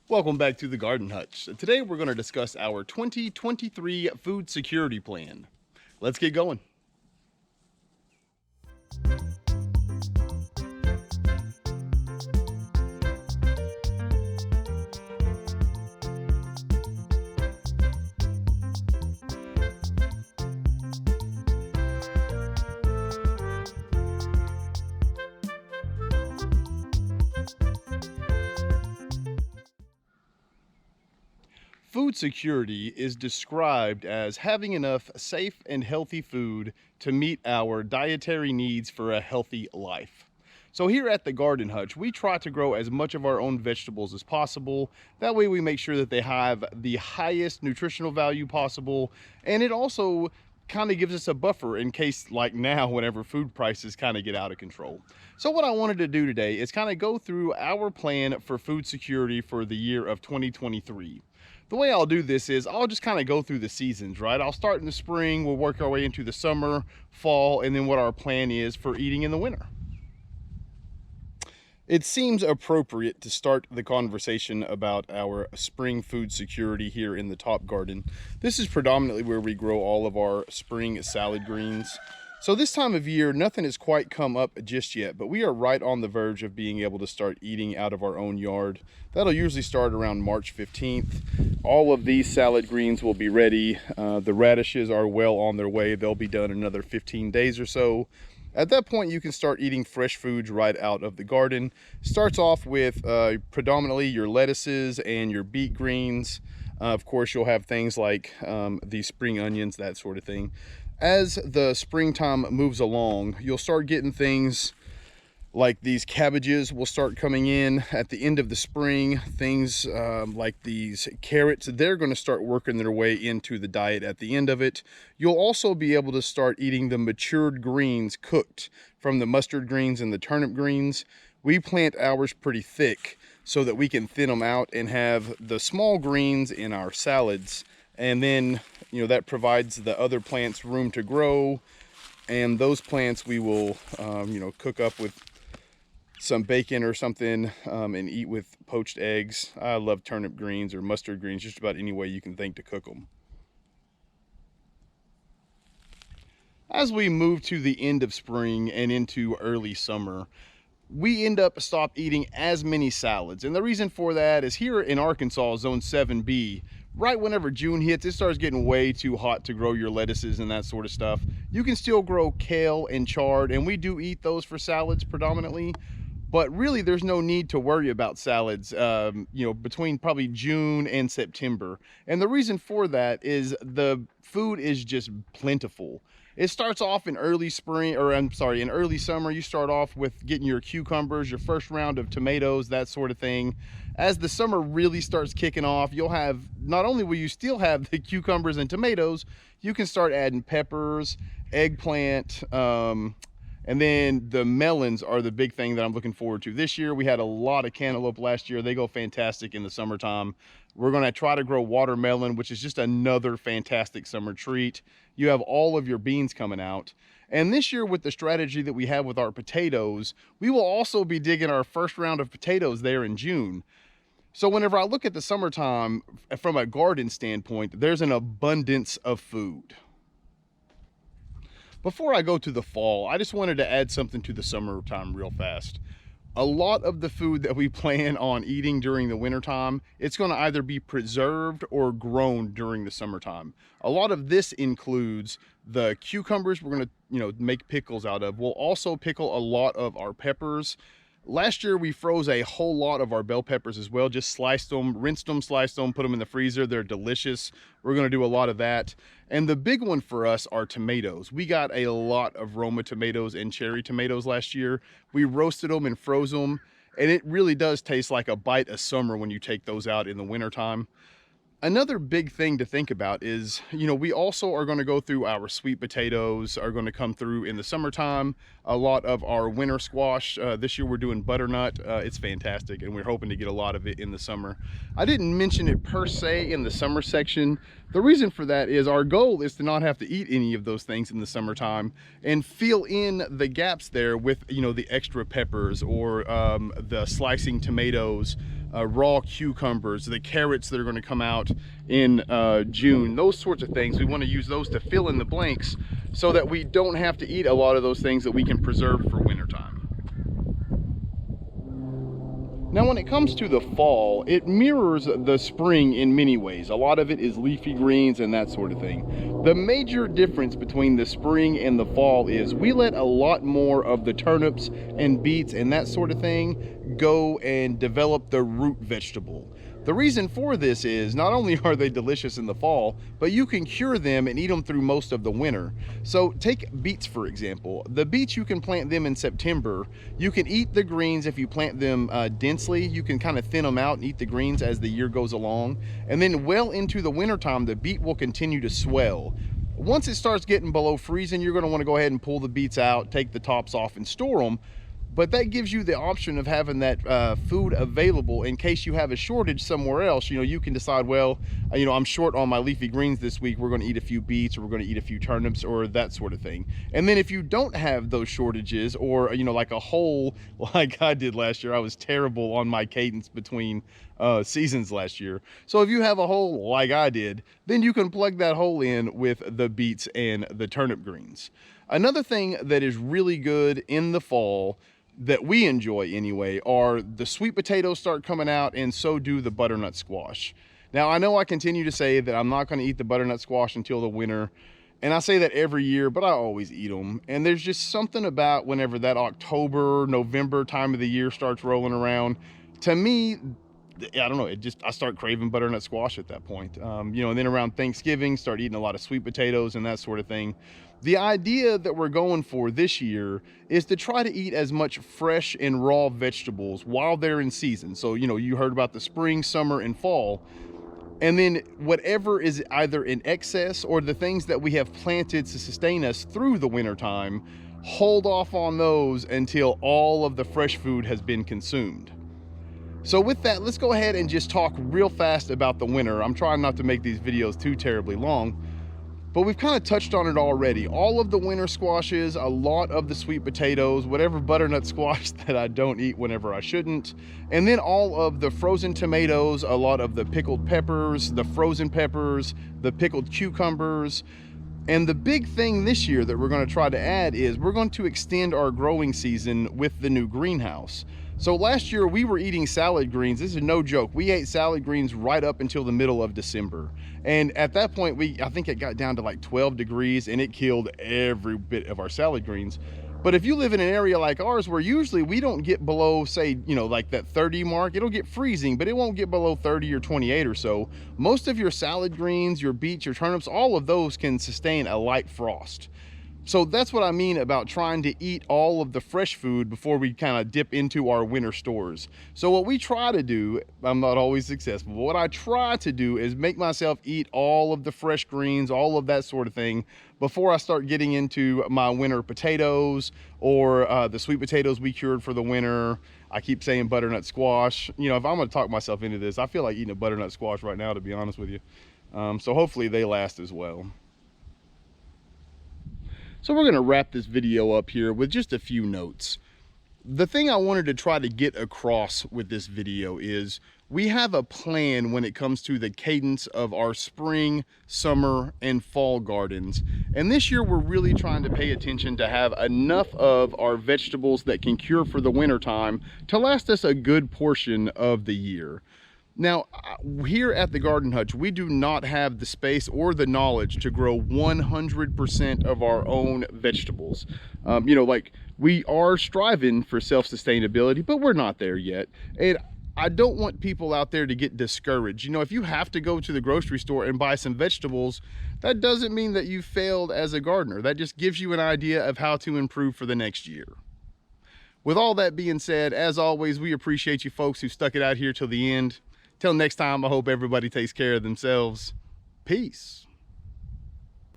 Welcome back to the Garden Hutch. Today we're going to discuss our 2023 food security plan. Let's get going. Food security is described as having enough safe and healthy food to meet our dietary needs for a healthy life. So here at the Garden Hutch, we try to grow as much of our own vegetables as possible. That way we make sure that they have the highest nutritional value possible, and it also kind of gives us a buffer in case, like now, whenever food prices kind of get out of control. So what I wanted to do today is kind of go through our plan for food security for the year of 2023. The way I'll do this is I'll just kind of go through the seasons, right? I'll start in the spring, we'll work our way into the summer, fall, and then what our plan is for eating in the winter. It seems appropriate to start the conversation about our spring food security here in the top garden. This is predominantly where we grow all of our spring salad greens. So this time of year, nothing has quite come up just yet, but we are right on the verge of being able to start eating out of our own yard. That'll usually start around March 15th. All of these salad greens will be ready. The radishes are well on their way. They'll be done in another 15 days or so. At that point, you can start eating fresh foods right out of the garden. Starts off with predominantly your lettuces and your beet greens. Of course, you'll have things like these spring onions, that sort of thing. As the springtime moves along, you'll start getting things like these cabbages will start coming in at the end of the spring. Things like these carrots, they're going to start working their way into the diet at the end of it. You'll also be able to start eating the matured greens cooked from the mustard greens and the turnip greens. We plant ours pretty thick so that we can thin them out and have the small greens in our salads. And then, that provides the other plants room to grow. And those plants we will, cook up with some bacon or something and eat with poached eggs. I love turnip greens or mustard greens, just about any way you can think to cook them. As we move to the end of spring and into early summer, we end up stop eating as many salads. And the reason for that is here in Arkansas, zone 7B, right whenever June hits, it starts getting way too hot to grow your lettuces and that sort of stuff. You can still grow kale and chard, and we do eat those for salads predominantly. But really, there's no need to worry about salads, between probably June and September. And the reason for that is the food is just plentiful. It starts off in early spring, in early summer. You start off with getting your cucumbers, your first round of tomatoes, that sort of thing. As the summer really starts kicking off, you'll have, not only will you still have the cucumbers and tomatoes, you can start adding peppers, eggplant, and then the melons are the big thing that I'm looking forward to. This year, we had a lot of cantaloupe last year. They go fantastic in the summertime. We're gonna try to grow watermelon, which is just another fantastic summer treat. You have all of your beans coming out. And this year, with the strategy that we have with our potatoes, we will also be digging our first round of potatoes there in June. So whenever I look at the summertime from a garden standpoint, there's an abundance of food. Before I go to the fall, I just wanted to add something to the summertime real fast. A lot of the food that we plan on eating during the wintertime, it's going to either be preserved or grown during the summertime. A lot of this includes the cucumbers we're going to, make pickles out of. We'll also pickle a lot of our peppers. Last year, we froze a whole lot of our bell peppers as well. Just sliced them, rinsed them, sliced them, put them in the freezer. They're delicious. We're going to do a lot of that. And the big one for us are tomatoes. We got a lot of Roma tomatoes and cherry tomatoes last year. We roasted them and froze them. And it really does taste like a bite of summer when you take those out in the wintertime. Another big thing to think about is, we also are going to go through our sweet potatoes are going to come through in the summertime. A lot of our winter squash. This year we're doing butternut. It's fantastic, and we're hoping to get a lot of it in the summer. I didn't mention it per se in the summer section. The reason for that is our goal is to not have to eat any of those things in the summertime and fill in the gaps there with, the extra peppers or the slicing tomatoes. raw cucumbers, the carrots that are going to come out in June, those sorts of things. We want to use those to fill in the blanks so that we don't have to eat a lot of those things that we can preserve for wintertime. Now, when it comes to the fall, it mirrors the spring in many ways. A lot of it is leafy greens and that sort of thing. The major difference between the spring and the fall is we let a lot more of the turnips and beets and that sort of thing go and develop the root vegetable. The reason for this is not only are they delicious in the fall, but you can cure them and eat them through most of the winter. So take beets, for example. The beets, you can plant them in September. You can eat the greens if you plant them densely. You can kind of thin them out and eat the greens as the year goes along. And then well into the wintertime, the beet will continue to swell. Once it starts getting below freezing, you're going to want to go ahead and pull the beets out, take the tops off and store them. But that gives you the option of having that food available in case you have a shortage somewhere else. You know, you can decide, well, you know, I'm short on my leafy greens this week. We're going to eat a few beets, or we're going to eat a few turnips, or that sort of thing. And then if you don't have those shortages, or, you know, like a hole like I did last year, I was terrible on my cadence between seasons last year. So if you have a hole like I did, then you can plug that hole in with the beets and the turnip greens. Another thing that is really good in the fall, that we enjoy anyway, are the sweet potatoes start coming out, and so do the butternut squash. Now, I know I continue to say that I'm not going to eat the butternut squash until the winter, and I say that every year, but I always eat them. And there's just something about whenever that October, November time of the year starts rolling around, to me, I don't know, I start craving butternut squash at that point. You know, and then around Thanksgiving, start eating a lot of sweet potatoes and that sort of thing. The idea that we're going for this year is to try to eat as much fresh and raw vegetables while they're in season. So, you know, you heard about the spring, summer, and fall. And then whatever is either in excess or the things that we have planted to sustain us through the winter time, hold off on those until all of the fresh food has been consumed. So with that, let's go ahead and just talk real fast about the winter. I'm trying not to make these videos too terribly long, but we've kind of touched on it already. All of the winter squashes, a lot of the sweet potatoes, whatever butternut squash that I don't eat whenever I shouldn't, and then all of the frozen tomatoes, a lot of the pickled peppers, the frozen peppers, the pickled cucumbers. And the big thing this year that we're going to try to add is we're going to extend our growing season with the new greenhouse. So last year we were eating salad greens. This is no joke. We ate salad greens right up until the middle of December. And at that point, I think it got down to like 12 degrees and it killed every bit of our salad greens. But if you live in an area like ours where usually we don't get below, say, you know, like that 30 mark, it'll get freezing, but it won't get below 30 or 28 or so. Most of your salad greens, your beets, your turnips, all of those can sustain a light frost. So that's what I mean about trying to eat all of the fresh food before we kind of dip into our winter stores. So what we try to do, I'm not always successful, but what I try to do is make myself eat all of the fresh greens, all of that sort of thing, before I start getting into my winter potatoes or the sweet potatoes we cured for the winter. I keep saying butternut squash. You know, if I'm going to talk myself into this, I feel like eating a butternut squash right now, to be honest with you. So hopefully they last as well. So we're going to wrap this video up here with just a few notes. The thing I wanted to try to get across with this video is we have a plan when it comes to the cadence of our spring, summer, and fall gardens. And this year we're really trying to pay attention to have enough of our vegetables that can cure for the winter time to last us a good portion of the year. Now, here at the Garden Hutch, we do not have the space or the knowledge to grow 100% of our own vegetables. You know, like, we are striving for self-sustainability, but we're not there yet. And I don't want people out there to get discouraged. You know, if you have to go to the grocery store and buy some vegetables, that doesn't mean that you failed as a gardener. That just gives you an idea of how to improve for the next year. With all that being said, as always, we appreciate you folks who stuck it out here till the end. Till next time, I hope everybody takes care of themselves. Peace.